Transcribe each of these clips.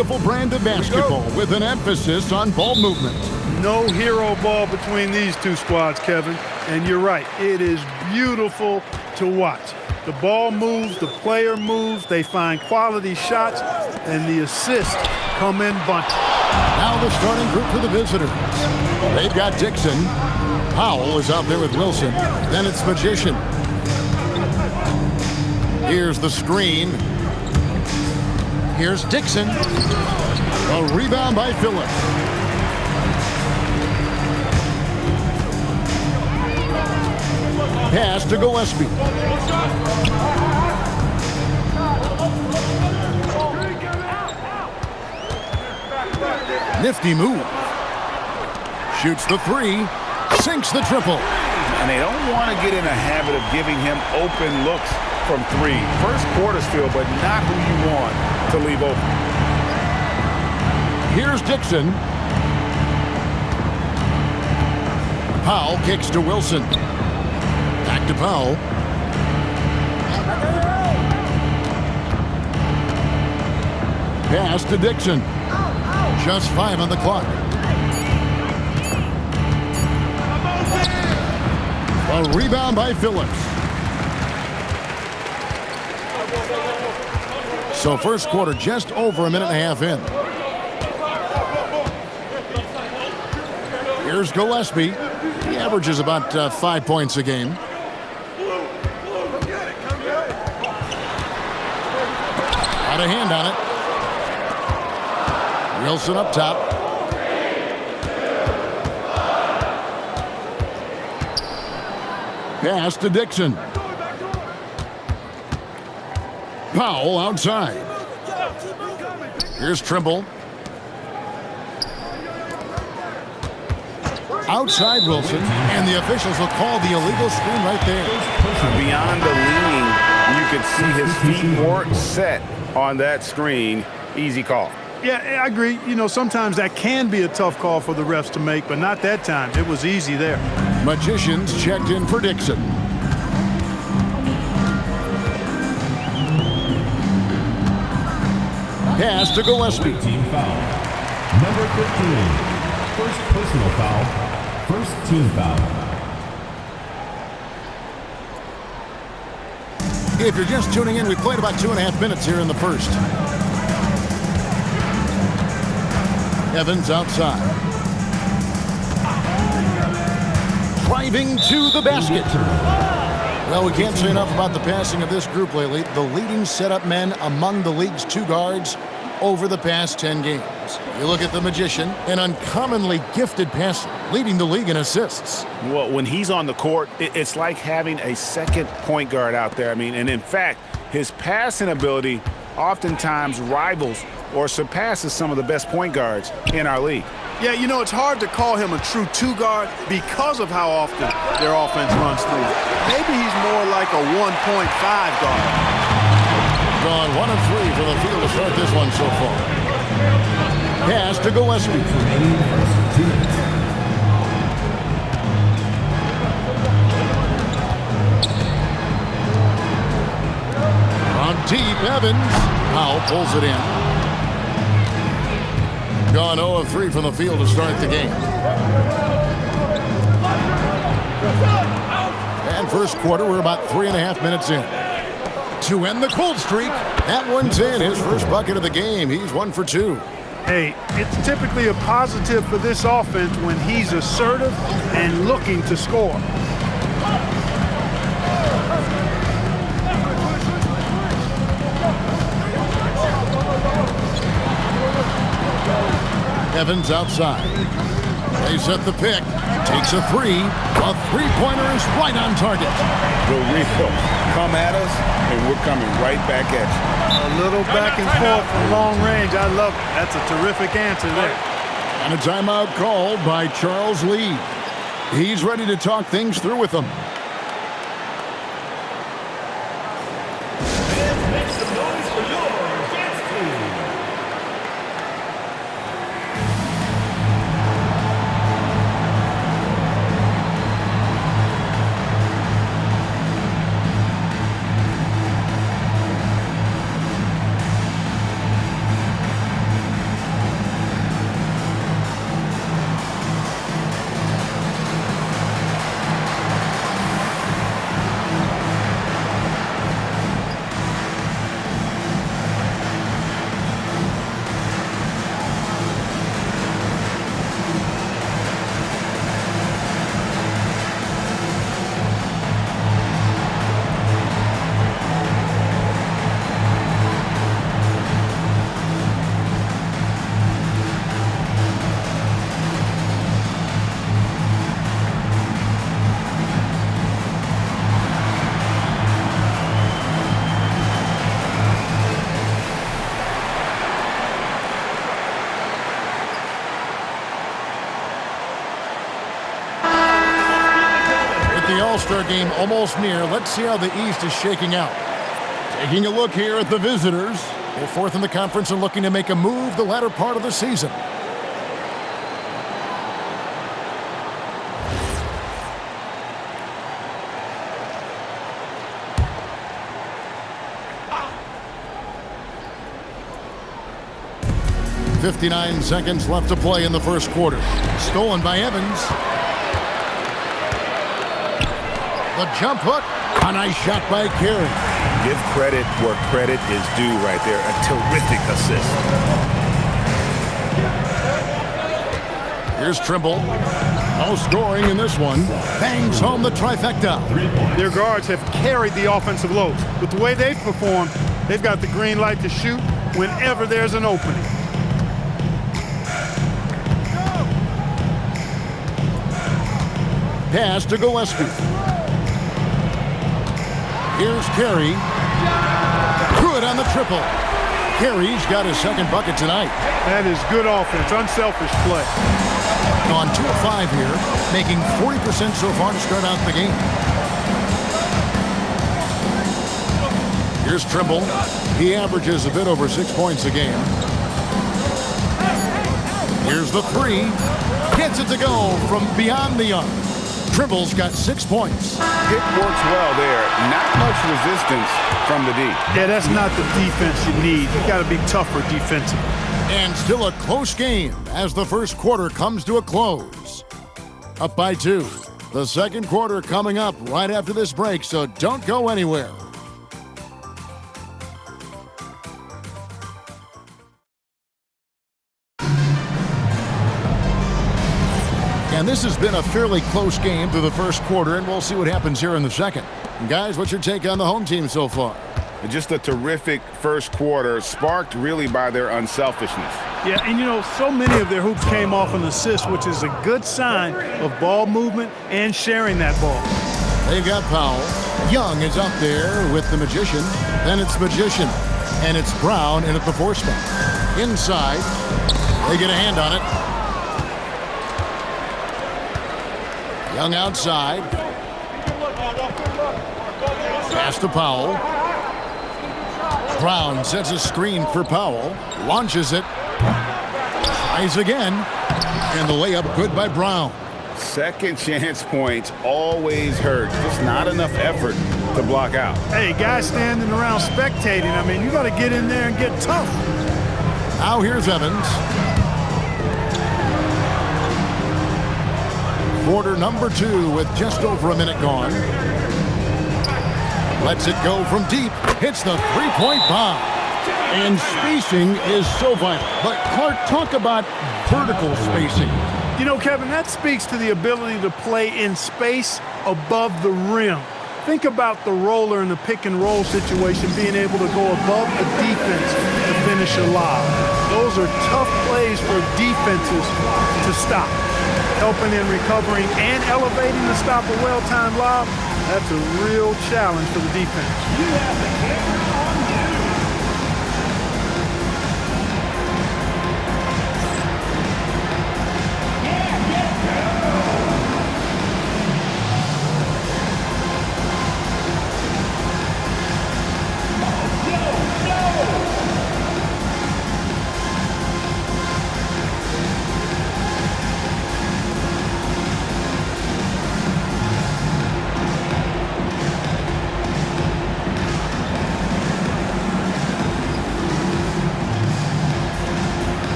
beautiful brand of basketball with an emphasis on ball movement. No hero ball between these two squads, Kevin. And you're right, it is beautiful to watch. The ball moves, the player moves, they find quality shots, and the assists come in bunches. Now the starting group for the visitors. They've got Dixon. Powell is out there with Wilson. Then it's Magician. Here's the screen. Here's Dixon. A rebound by Phillips. Pass to Gillespie. Nifty move. Shoots the three. Sinks the triple. And they don't want to get in a habit of giving him open looks from three. First quarter still, but not who you want to leave open. Here's Dixon. Powell kicks to Wilson. Back to Powell. Pass to Dixon. Just 5 on the clock. A rebound by Phillips. So first quarter just over a minute and a half in. Here's Gillespie. He averages about 5 points a game. Got a hand on it. Wilson up top. Pass to Dixon. Powell outside. Here's Trimble. Outside Wilson, and the officials will call the illegal screen right there. Beyond the leaning, you could see his feet weren't set on that screen. Easy call. Yeah, I agree. You know, sometimes that can be a tough call for the refs to make, but not that time. It was easy there. Magicians checked in for Dixon. Pass to Gillespie. Team foul. Number 15. First personal foul. First team foul. If you're just tuning in, we played about 2.5 minutes here in the first. Evans outside. Driving to the basket. Well, we can't say enough about the passing of this group lately. The leading setup men among the league's two guards over the past 10 games. You look at the Magician, an uncommonly gifted passer, leading the league in assists. Well, when he's on the court, it's like having a second point guard out there. I mean, and in fact, his passing ability oftentimes rivals or surpasses some of the best point guards in our league. Yeah, you know, it's hard to call him a true two-guard because of how often their offense runs through. Maybe he's more like a 1.5 guard. Gone 1 of 3 from the field to start this one so far. Pass to Gillespie. On deep, Evans. Powell pulls it in. Gone 0 of 3 from the field to start the game. And first quarter, we're about 3.5 minutes in. To end the cold streak, that one's in. His first bucket of the game. He's 1 for 2. Hey, it's typically a positive for this offense when he's assertive and looking to score. Evans outside. They set the pick. Takes a three. A three-pointer is right on target. The real come at us, and we're coming right back at you. A little back and forth from long range. I love it. That's a terrific answer there. And a timeout called by Charles Lee. He's ready to talk things through with them. Make some noise for your dance team. All-Star game almost near. Let's see how the East is shaking out. Taking a look here at the visitors. They're fourth in the conference and looking to make a move the latter part of the season. .59 seconds left to play in the first quarter. Stolen by Evans. The jump hook. A nice shot by Carey. Give credit where credit is due right there. A terrific assist. Here's Trimble. No scoring in this one. Bangs home the trifecta. Their guards have carried the offensive loads. With the way they've performed, they've got the green light to shoot whenever there's an opening. Pass to Gillespie. Here's Carey. Good on the triple. Carey's got his second bucket tonight. That is good offense, unselfish play. On 2 of 5 here, making 40% so far to start out the game. Here's Trimble. He averages a bit over 6 points a game. Here's the three. Gets it to go from beyond the arc. Trimble's got 6 points. It works well there. Not much resistance from the D. Yeah, that's not the defense you need. You got to be tougher defensively. And still a close game as the first quarter comes to a close. Up by 2. The second quarter coming up right after this break, so don't go anywhere. And this has been a fairly close game through the first quarter, and we'll see what happens here in the second. And guys, what's your take on the home team so far? Just a terrific first quarter, sparked really by their unselfishness. Yeah, and you know, so many of their hoops came off an assist, which is a good sign of ball movement and sharing that ball. They've got Powell. Young is up there with the Magician. Then it's Magician. And it's Brown in at the 4 spot. Inside. They get a hand on it. Young outside. Pass to Powell. Brown sets a screen for Powell. Launches it. Tries again. And the layup good by Brown. Second chance points always hurt. Just not enough effort to block out. Hey, guys standing around spectating, I mean, you got to get in there and get tough. Now here's Evans. Quarter number 2 with just over a minute gone. Lets it go from deep. Hits the three-point bomb. And spacing is so vital. But Clark, talk about vertical spacing. You know, Kevin, that speaks to the ability to play in space above the rim. Think about the roller in the pick-and-roll situation being able to go above the defense to finish a lob. Those are tough plays for defenses to stop. Helping in recovering and elevating to stop a well-timed lob, that's a real challenge for the defense. You have the camera on you.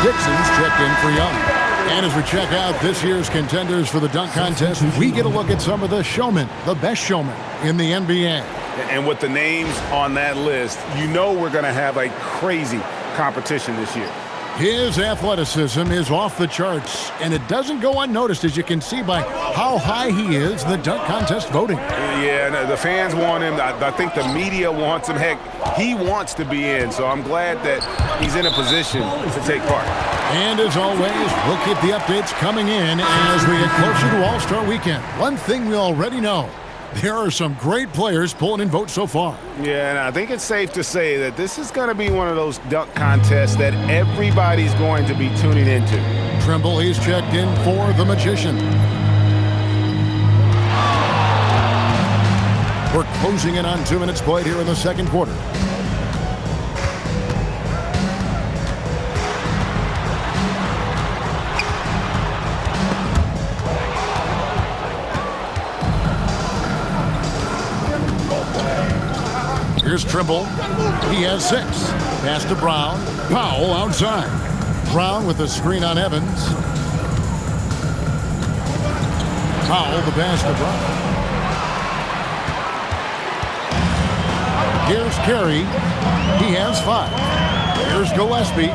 Dixon's checked in for Young. And as we check out this year's contenders for the dunk contest, we get a look at some of the showmen, the best showmen in the NBA. And with the names on that list, you know we're going to have a crazy competition this year. His athleticism is off the charts, and it doesn't go unnoticed, as you can see by how high he is in the dunk contest voting. Yeah, the fans want him. I think the media wants him. Heck, he wants to be in, so I'm glad that he's in a position to take part. And as always, we'll keep the updates coming in as we get closer to All-Star Weekend. One thing we already know, there are some great players pulling in votes so far. Yeah, and I think it's safe to say that this is going to be one of those dunk contests that everybody's going to be tuning into. Trimble, he's checked in for the Magician. We're closing in on 2 minutes played here in the second quarter. Here's Trimble. He has 6. Pass to Brown. Powell outside. Brown with the screen on Evans. Powell the pass to Brown. Here's Carey. He has 5. Here's Gillespie.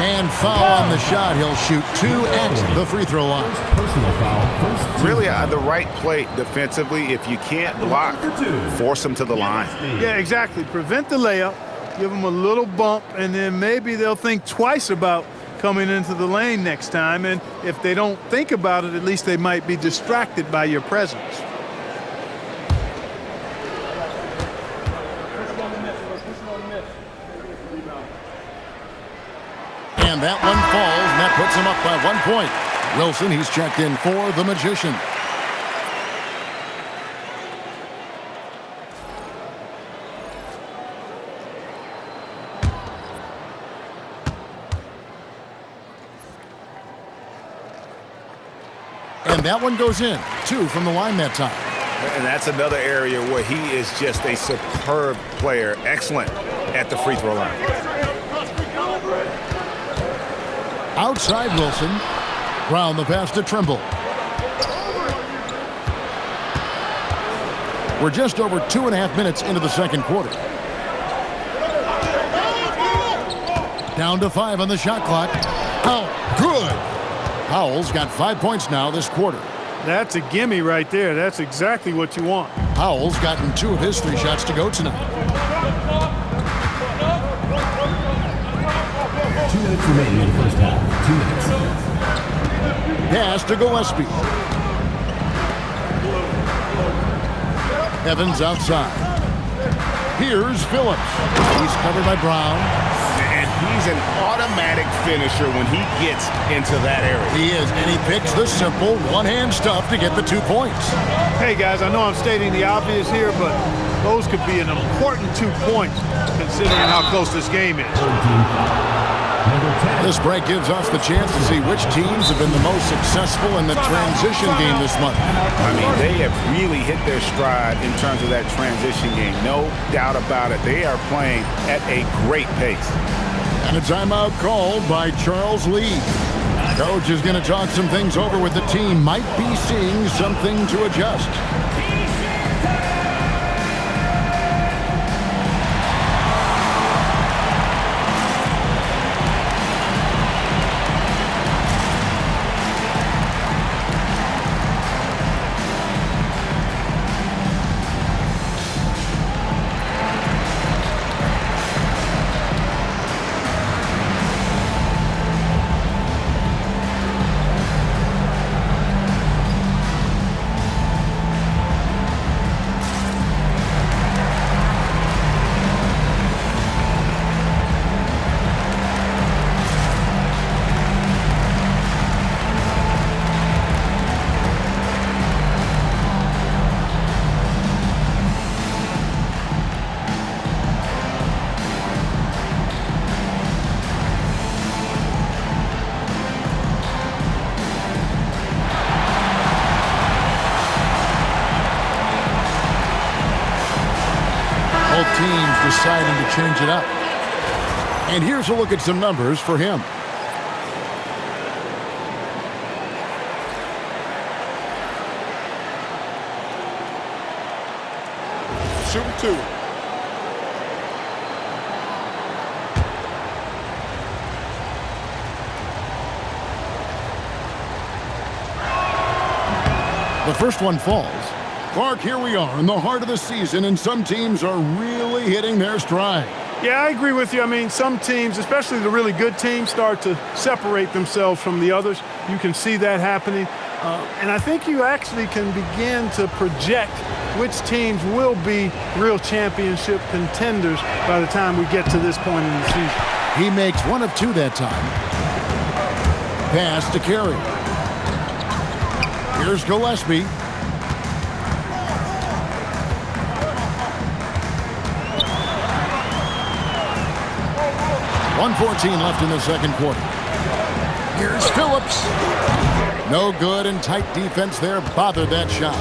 And foul on the shot. He'll shoot 2 at the free throw line. Personal foul. Really the right play defensively. If you can't block, force them to the line. Yeah, exactly. Prevent the layup, give them a little bump, and then maybe they'll think twice about coming into the lane next time. And if they don't think about it, at least they might be distracted by your presence. And that one falls, and that puts him up by 1 point. Wilson, he's checked in for the Magician. And that one goes in. 2 from the line that time. And that's another area where he is just a superb player. Excellent at the free throw line. Outside Wilson. Brown the pass to Trimble. We're just over 2.5 minutes into the second quarter. Down to 5 on the shot clock. Oh, good. Powell's got 5 points now this quarter. That's a gimme right there. That's exactly what you want. Powell's gotten 2 of his 3 shots to go tonight. 2 minutes remaining in the first half. 2 minutes. Pass to Gillespie. Evans outside. Here's Phillips. He's covered by Brown. And he's an automatic finisher when he gets into that area. He is, and he picks the simple one-hand stuff to get the 2 points. Hey, guys, I know I'm stating the obvious here, but those could be an important 2 points considering how close this game is. This break gives us the chance to see which teams have been the most successful in the transition game this month. I mean, they have really hit their stride in terms of that transition game. No doubt about it. They are playing at a great pace. And a timeout called by Charles Lee. Coach is going to talk some things over with the team. Might be seeing something to adjust. Both teams deciding to change it up. And here's a look at some numbers for him. Shooting 2. The first one falls. Clark, here we are in the heart of the season, and some teams are really hitting their stride. Yeah, I agree with you. I mean, some teams, especially the really good teams, start to separate themselves from the others. You can see that happening. And I think you actually can begin to project which teams will be real championship contenders by the time we get to this point in the season. He makes one of two that time. Pass to Carey. Here's Gillespie. 1:14 left in the second quarter. Here's Phillips. No good, and tight defense there bothered that shot.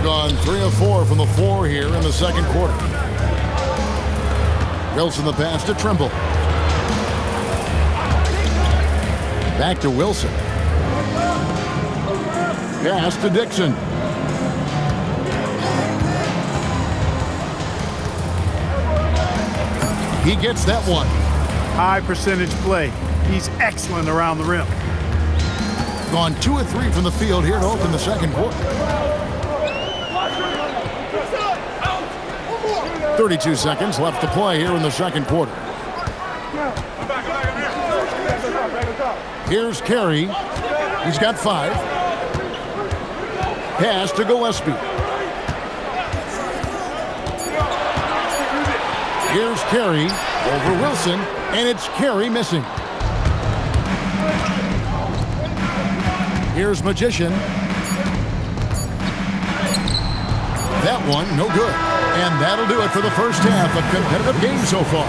Gone 3 of 4 from the floor here in the second quarter. Wilson the pass to Trimble. Back to Wilson. Pass to Dixon. He gets that one. High percentage play. He's excellent around the rim. Gone 2 of 3 from the field here to open the second quarter. 32 seconds left to play here in the second quarter. Here's Carey. He's got 5. Pass to Gillespie. Here's Carey over Wilson, and it's Carey missing. Here's Magician. That one, no good. And that'll do it for the first half. A competitive game so far.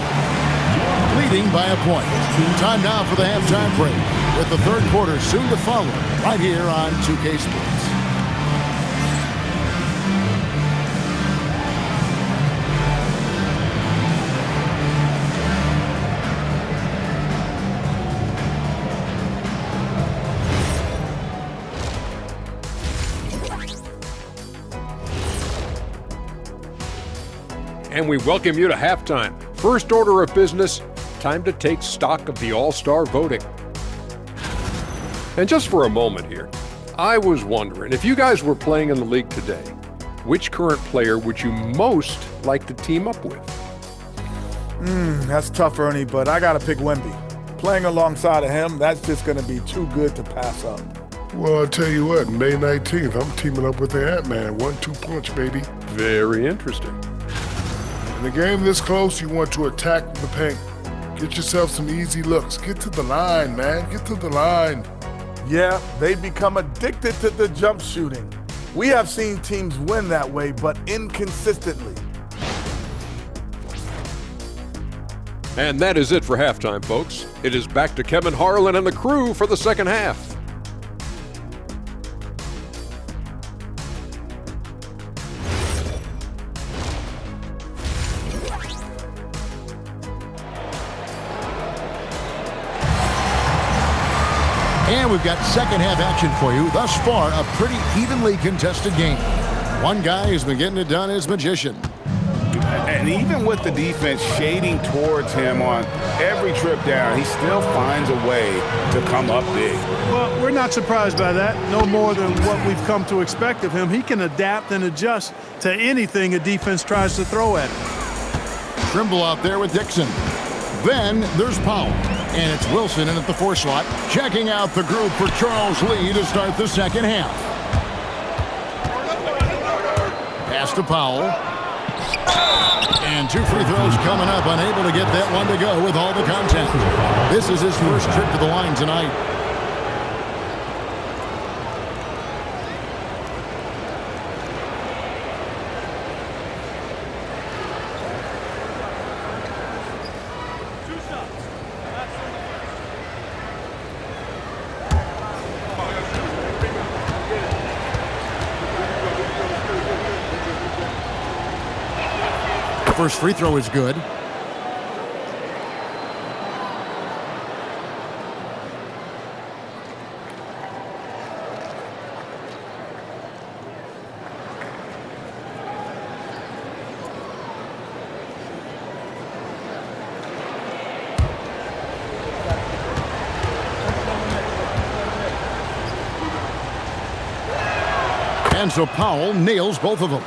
Leading by a point. Time now for the halftime break, with the third quarter soon to follow right here on 2K Sports. And we welcome you to halftime. First order of business, time to take stock of the All-Star voting. And just for a moment here, I was wondering, if you guys were playing in the league today, which current player would you most like to team up with? That's tough, Ernie, but I got to pick Wemby. Playing alongside of him, that's just going to be too good to pass up. Well, I'll tell you what, May 19th, I'm teaming up with the Ant-Man. 1-2 punch, baby. Very interesting. In a game this close, you want to attack the paint. Get yourself some easy looks. Get to the line, man. Get to the line. Yeah, they become addicted to the jump shooting. We have seen teams win that way, but inconsistently. And that is it for halftime, folks. It is back to Kevin Harlan and the crew for the second half. And we've got second half action for you. Thus far, a pretty evenly contested game. One guy who's been getting it done is Magician. And even with the defense shading towards him on every trip down, he still finds a way to come up big. Well, we're not surprised by that. No more than what we've come to expect of him. He can adapt and adjust to anything a defense tries to throw at him. Trimble out there with Dixon. Then there's Powell. And it's Wilson in at the 4 slot, checking out the group for Charles Lee to start the second half. Pass to Powell. And 2 free throws coming up, unable to get that one to go with all the contact. This is his first trip to the line tonight. First free throw is good. And so Powell nails both of them.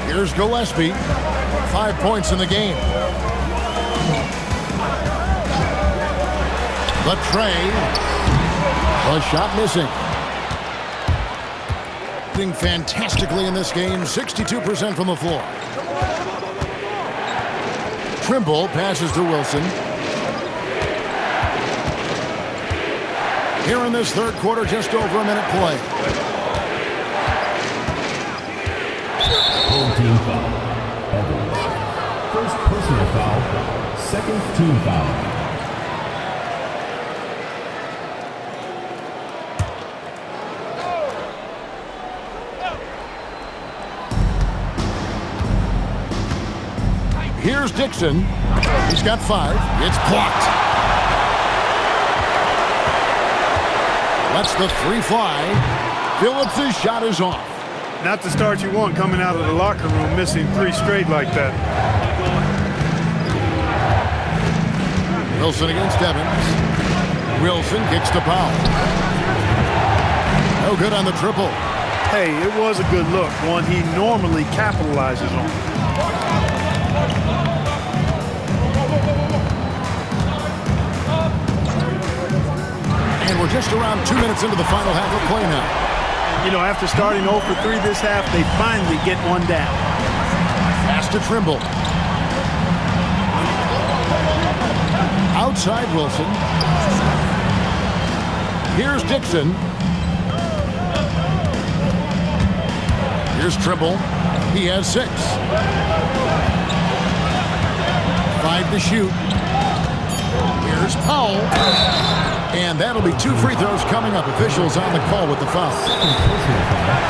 Here's Gillespie. 5 points in the game. The tray. The shot missing. Doing fantastically in this game. 62% from the floor. Trimble passes to Wilson. Here in this third quarter, just over a minute play. Home team foul. Evans. First personal foul. Second team foul. Here's Dixon. He's got 5. It's blocked. Lets the 3 fly. Phillips' shot is off. Not the start you want coming out of the locker room, missing 3 straight like that. Wilson against Evans. Wilson kicks to Powell. No good on the triple. Hey, it was a good look, one he normally capitalizes on. And we're just around 2 minutes into the final half of play now. You know, after starting 0 for 3 this half, they finally get one down. Pass to Trimble. Outside Wilson. Here's Dixon. Here's Trimble. He has 6. 5 to shoot. Here's Powell. And that'll be 2 free throws coming up. Officials on the call with the foul.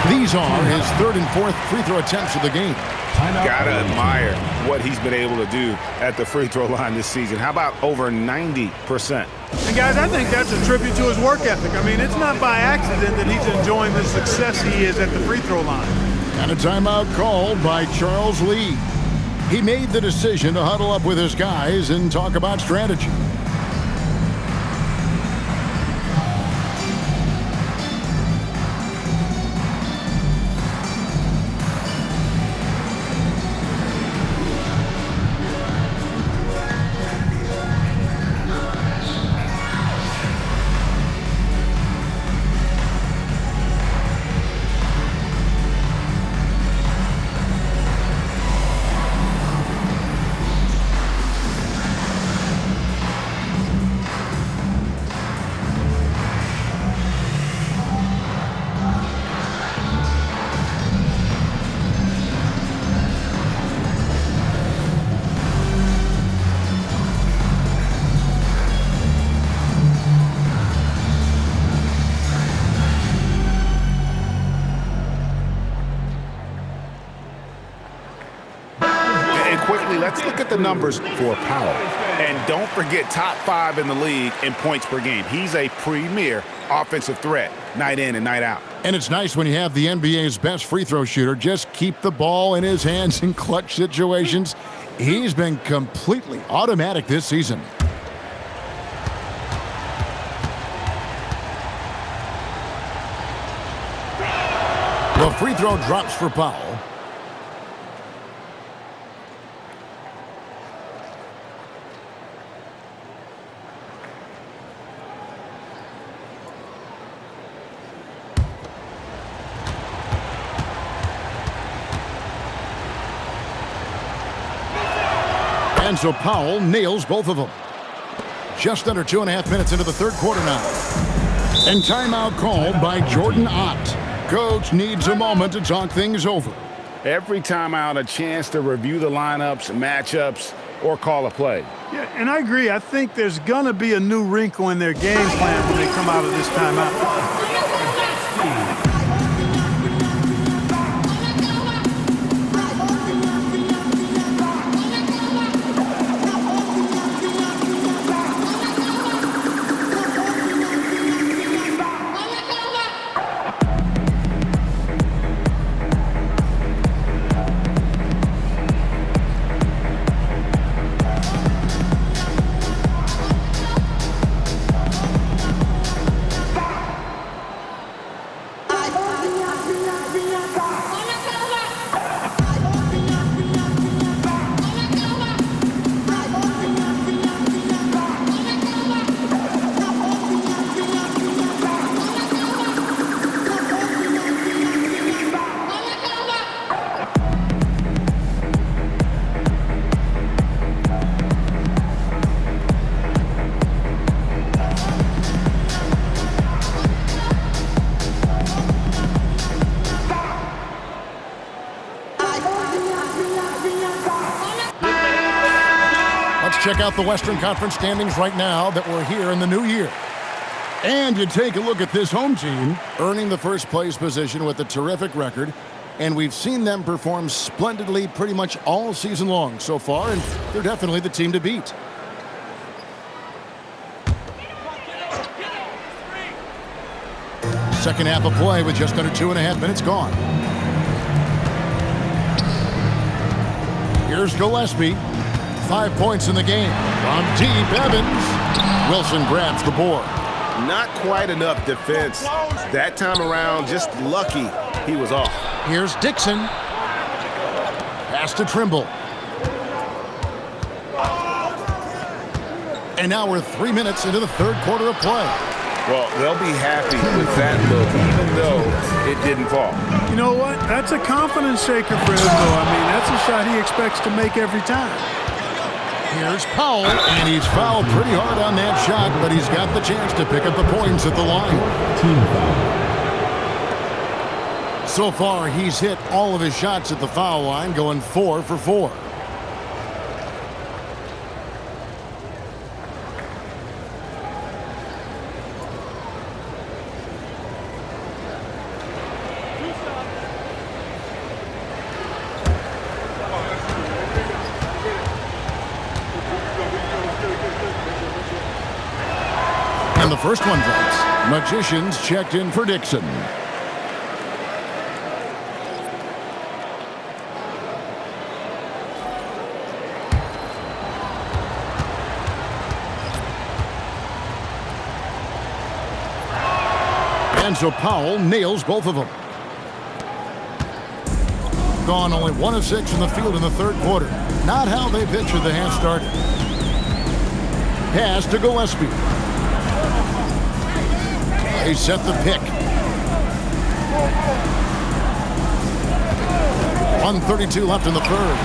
These are his 3rd and 4th free throw attempts of the game. Gotta admire what he's been able to do at the free throw line this season. How about over 90%? And guys, I think that's a tribute to his work ethic. I mean, it's not by accident that he's enjoying the success he is at the free throw line. And a timeout called by Charles Lee. He made the decision to huddle up with his guys and talk about strategy. Let's look at the numbers for Powell. And don't forget, top 5 in the league in points per game. He's a premier offensive threat, night in and night out. And it's nice when you have the NBA's best free throw shooter just keep the ball in his hands in clutch situations. He's been completely automatic this season. The free throw drops for Powell. And so Powell nails both of them. Just under 2.5 minutes into the third quarter now. And timeout called by Jordan Ott. Coach needs a moment to talk things over. Every timeout, a chance to review the lineups, matchups, or call a play. Yeah, and I agree. I think there's going to be a new wrinkle in their game plan when they come out of this timeout. check out the Western Conference standings right now that we're here in the new year. And you take a look at this home team, earning the first place position with a terrific record. And we've seen them perform splendidly pretty much all season long so far, and they're definitely the team to beat. Second half of play with just under 2.5 minutes gone. Here's Gillespie. 5 points in the game. From deep, Evans. Wilson grabs the board. Not quite enough defense. That time around, just lucky he was off. Here's Dixon. Pass to Trimble. And now we're 3 minutes into the third quarter of play. Well, they'll be happy with that look, even though it didn't fall. You know what? That's a confidence shaker for him, though. I mean, that's a shot he expects to make every time. Here's Powell, and he's fouled pretty hard on that shot, but he's got the chance to pick up the points at the line. Team foul. So far, he's hit all of his shots at the foul line, going 4 for 4. And the first one drops. Magicians checked in for Dixon. And so Powell nails both of them. Gone only 1 of 6 in the field in the third quarter. Not how they pictured the half started. Pass to Gillespie. They set the pick. 1:32 left in the third.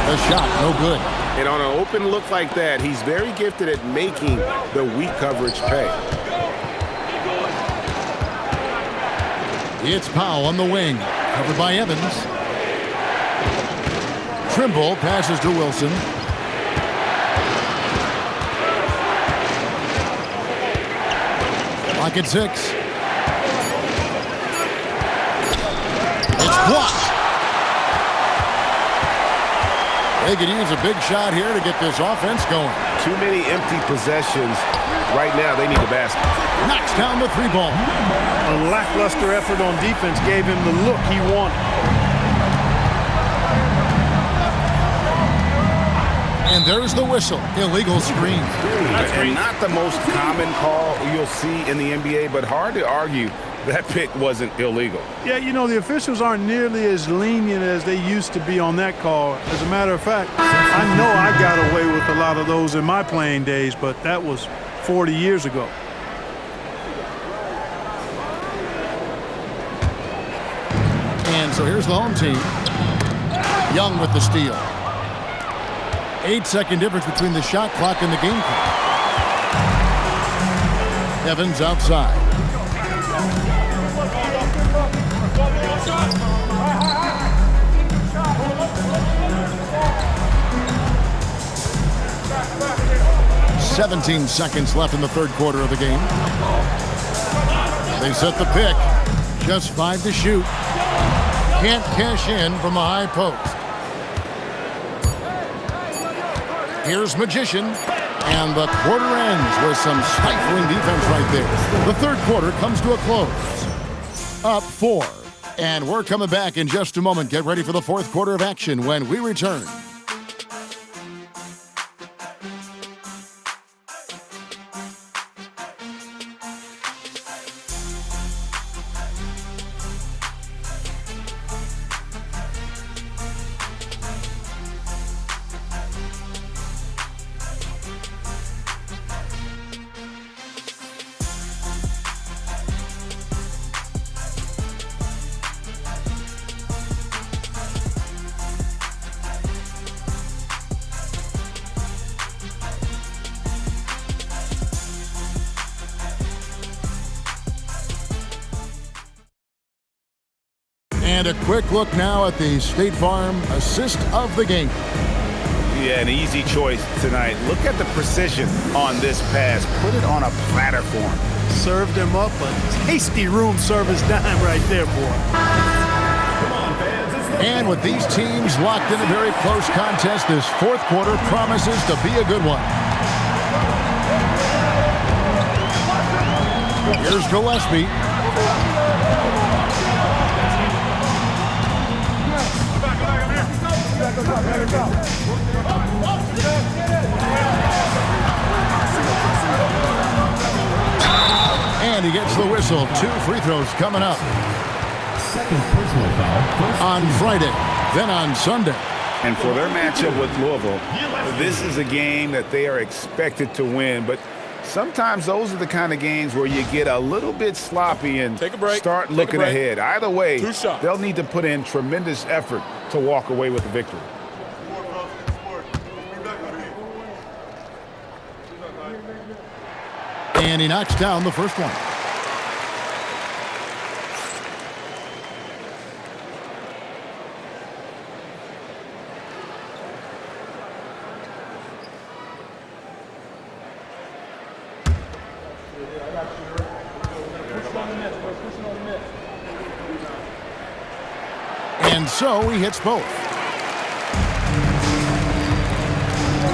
The shot, no good. And on an open look like that, he's very gifted at making the weak coverage pay. It's Powell on the wing, covered by Evans. Trimble passes to Wilson. Lock at 6. It's blocked. They could use a big shot here to get this offense going. Too many empty possessions. Right now, they need a basket. Knocks down the 3 ball. A lackluster effort on defense gave him the look he wanted. And there's the whistle. Illegal screen. And not the most common call you'll see in the NBA, but hard to argue that pick wasn't illegal. Yeah, you know, the officials aren't nearly as lenient as they used to be on that call. As a matter of fact, I know I got away with a lot of those in my playing days, but that was 40 years ago. And so here's the home team. Young with the steal. 8-second difference between the shot clock and the game clock. Evans outside. "17 seconds left in the third quarter of the game. They set the pick. Just 5 to shoot. Can't cash in from the high post. Here's Magician, and the quarter ends with some stifling defense right there. The third quarter comes to a close. Up 4, and we're coming back in just a moment. Get ready for the fourth quarter of action when we return. And a quick look now at the State Farm assist of the game. Yeah, an easy choice tonight. Look at the precision on this pass. Put it on a platter for him. Served him up a tasty room service dime right there, boy. And with these teams locked in a very close contest, this fourth quarter promises to be a good one. Here's Gillespie. And he gets the whistle. 2 free throws coming up. Second personal foul. On Friday, then on Sunday. And for their matchup with Louisville, this is a game that they are expected to win. But sometimes those are the kind of games where you get a little bit sloppy and start looking ahead. Either way, they'll need to put in tremendous effort to walk away with the victory. And he knocks down the first one. And so he hits both.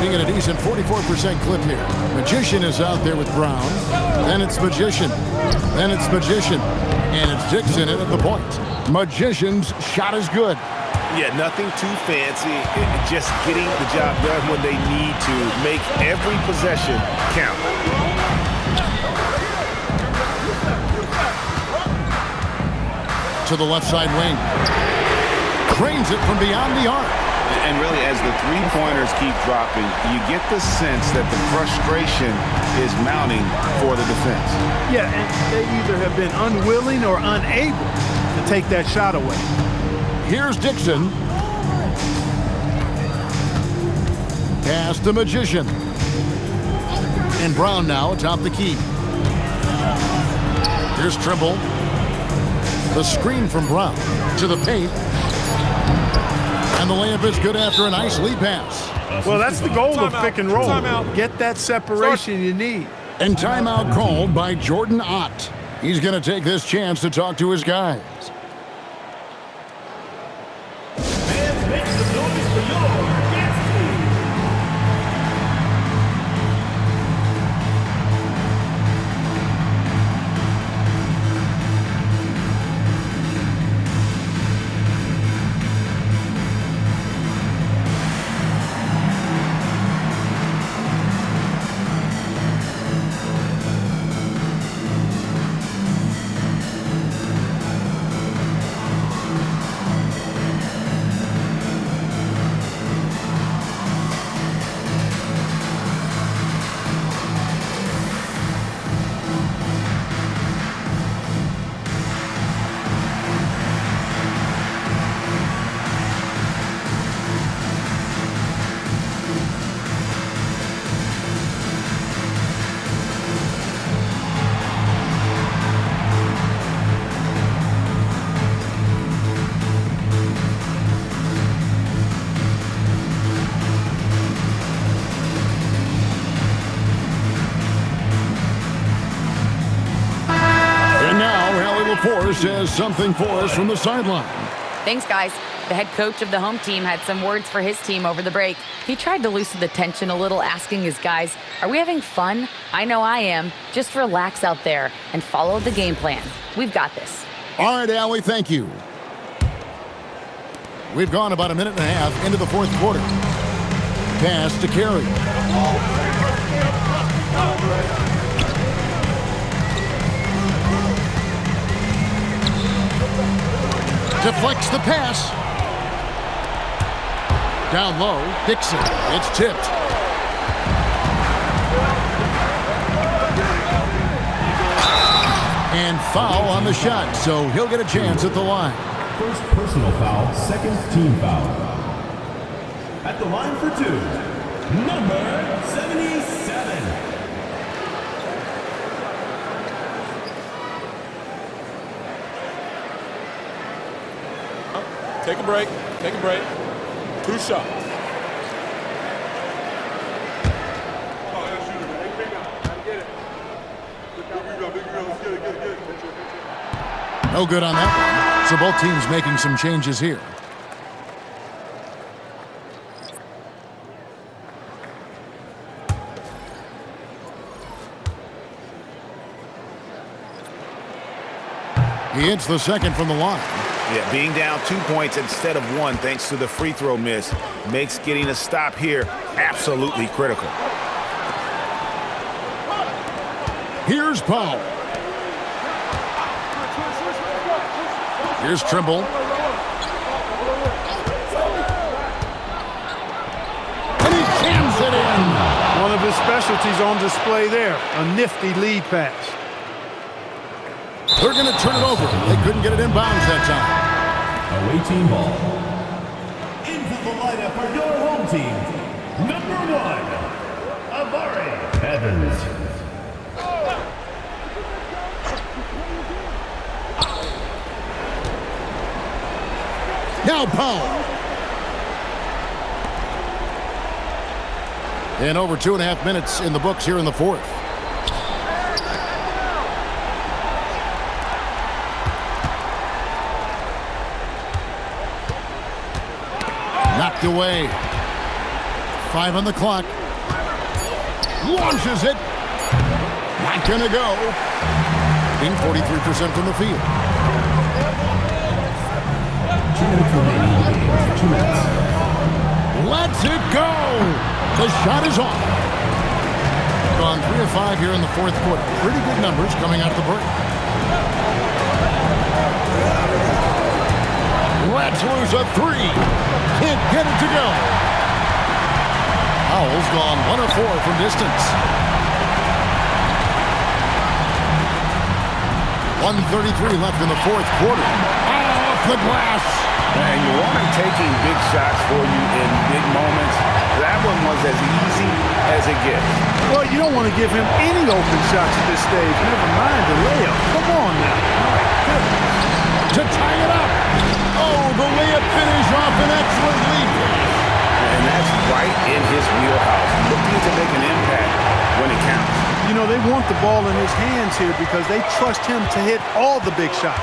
Being at a decent 44% clip here. Magician is out there with Brown. Then it's Magician. Then it's Magician. And it's Dixon in at the point. Magician's shot is good. Yeah, nothing too fancy. Just getting the job done when they need to. Make every possession count. To the left side wing. Cranes it from beyond the arc. And really, as the three-pointers keep dropping, you get the sense that the frustration is mounting for the defense. Yeah, and they either have been unwilling or unable to take that shot away. Here's Dixon. Pass to Magician. And Brown now atop the key. Here's Trimble. The screen from Brown to the paint. And the layup is good after a nice lead pass. Well, that's the goal of pick and roll. Get that separation you need. And timeout called by Jordan Ott. He's going to take this chance to talk to his guys. Forrest has something for us from the sideline. Thanks, guys. The head coach of the home team had some words for his team over the break. He tried to loosen the tension a little, asking his guys, are we having fun? I know I am. Just relax out there and follow the game plan. We've got this. All right, Allie, thank you. We've gone about a minute and a half into the fourth quarter. Pass to Carey. Deflects the pass. Down low, Dixon. It's tipped. And foul on the shot, so he'll get a chance at the line. First personal foul, second team foul. At the line for two, number 77. Take a break. Take a break. 2 shots. No good on that one. So both teams making some changes here. He hits the second from the line. Yeah, being down 2 points instead of 1 thanks to the free throw miss makes getting a stop here absolutely critical. Here's Powell. Here's Trimble. And he jams it in. One of his specialties on display there. A nifty lead pass. They're going to turn it over. They couldn't get it in bounds that time. Away team ball. Into the lineup for your home team. Number 1, Amari Evans. Now Powell. And over 2.5 minutes in the books here in the fourth. Knocked away. 5 on the clock. Launches it. Not gonna go. Being 43% from the field. 2 minutes remaining in the game. 2 minutes. Lets it go. The shot is off. Gone 3 of 5 here in the fourth quarter. Pretty good numbers coming out of the break. Let's lose a 3. Can't get it to go. Powell's gone 1 of 4 from distance. 1:33 left in the fourth quarter. Off the glass. And you want him taking big shots for you in big moments. That one was as easy as it gets. Well, you don't want to give him any open shots at this stage. Never mind the layup. Come on now. To tie it up. Oh, the layup finish off an excellent lead. And that's right in his wheelhouse. Looking to make an impact when it counts. You know, they want the ball in his hands here because they trust him to hit all the big shots.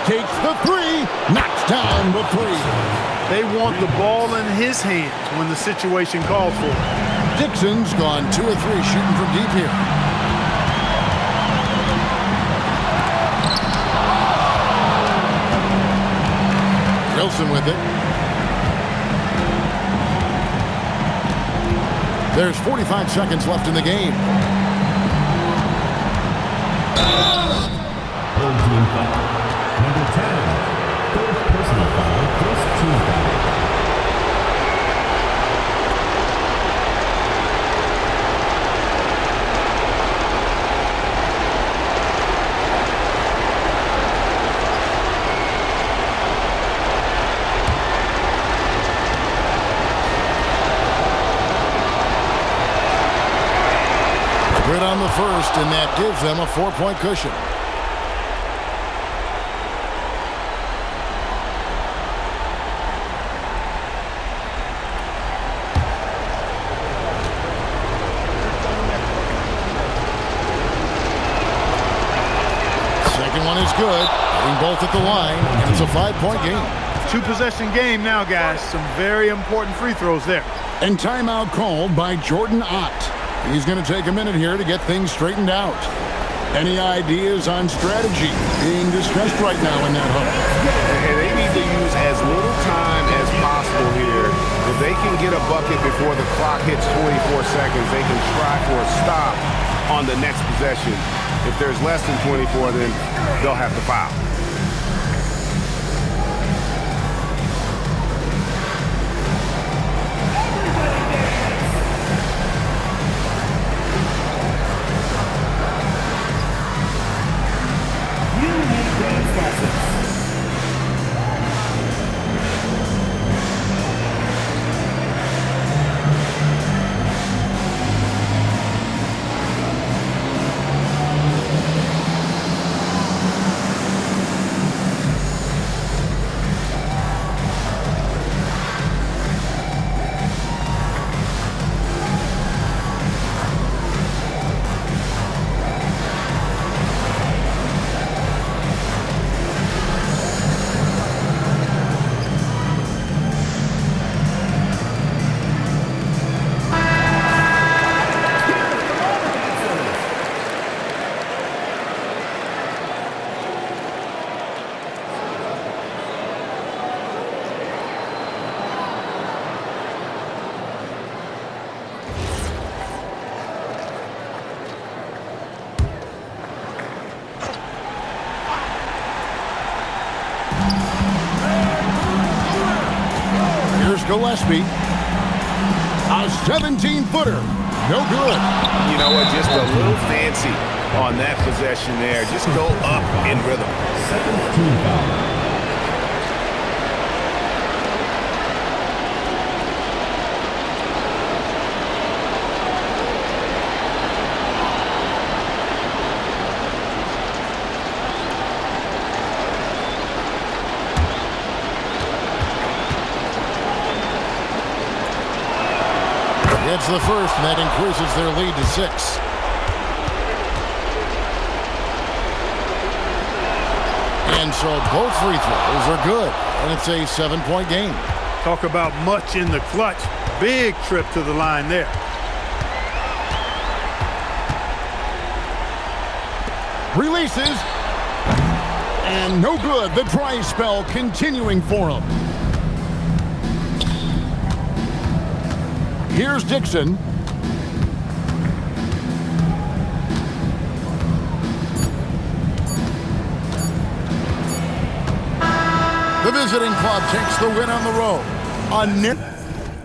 Takes the 3. Knocks down the 3. They want the ball in his hands when the situation calls for it. Dixon's gone 2 of 3 shooting from deep here. Wilson with it. There's 45 seconds left in the game. Home team foul. Number 10. Fourth personal foul. First team foul. Good on the first, and that gives them a 4-point cushion. Second one is good. Hitting both at the line, and it's a 5-point game. 2-possession game now, guys. Some very important free throws there. And timeout called by Jordan Ott. He's going to take a minute here to get things straightened out. Any ideas on strategy being discussed right now in that hub? And they need to use as little time as possible here. If they can get a bucket before the clock hits 24 seconds, they can try for a stop on the next possession. If there's less than 24, then they'll have to foul. Gillespie. A 17-footer. No good. You know what? Just a little fancy on that possession there. Just go up in rhythm. Second team foul. It's the first, and that increases their lead to 6. And so both free throws are good, and it's a 7-point game. Talk about much in the clutch. Big trip to the line there. Releases. And no good. The dry spell continuing for him. Here's Dixon. The visiting club takes the win on the road. A